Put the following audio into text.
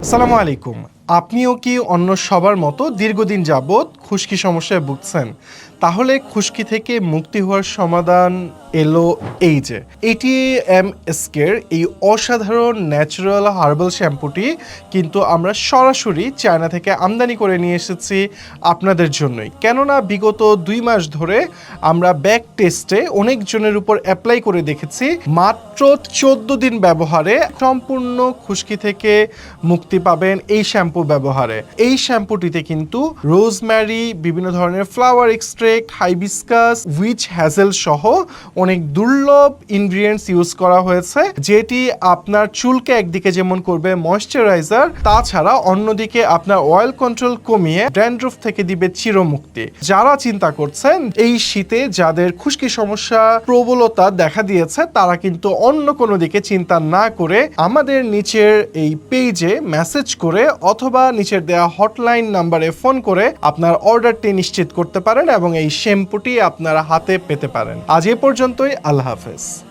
আসসালামু আলাইকুম। আপনিও কি অন্য সবার মতো দীর্ঘদিন যাবৎ খুশকি সমস্যায় ভুগছেন? তাহলে খুশকি থেকে মুক্তি হওয়ার সমাধান এলো এই যে ATMSK-এর এই অসাধারণ ন্যাচারাল হার্বাল শ্যাম্পুটি কিন্তু আমরা সরাসরি চায়না থেকে আমদানি করে নিয়ে এসেছি আপনাদের জন্যই। কেননা বিগত 2 মাস ধরে আমরা ব্যাক টেস্টে অনেকজনের উপর অ্যাপ্লাই করে দেখেছি, মাত্র 14 দিন ব্যবহারে সম্পূর্ণ খুশকি থেকে মুক্তি পাবেন এই শ্যাম্পু ব্যবহারে। এই শ্যাম্পুটিতে কিন্তু রোজম্যারি, বিভিন্ন ধরনের ফ্লাওয়ার এক্সট্রেক্ট, হাইবিস্কাস, উইচ হ্যাজেল সহ অনেক দুর্লভ ইনগ্রিডিয়েন্টস ইউজ করা হয়েছে, যেটি আপনার চুলকে একদিকে যেমন করবে ময়েশ্চারাইজার, তাছাড়া অন্যদিকে আপনার অয়েল কন্ট্রোল কমিয়ে ড্যান্ড্রফ থেকে দিবে চিরমুক্তি। যারা চিন্তা করছেন এই শীতে যাদের খুশকি সমস্যা প্রবলতা দেখা দিয়েছে, তারা কিন্তু অন্য কোনো দিকে চিন্তা না করে আমাদের নিচের এই পেজে মেসেজ করে অথবা নিচের দেওয়া হটলাইন নাম্বারে ফোন করে আপনার অর্ডারটি নিশ্চিত করতে পারেন এবং এই শ্যাম্পুটি আপনারা হাতে পেতে পারেন। আজ এ পর্যন্তই। আল্লাহ হাফেজ।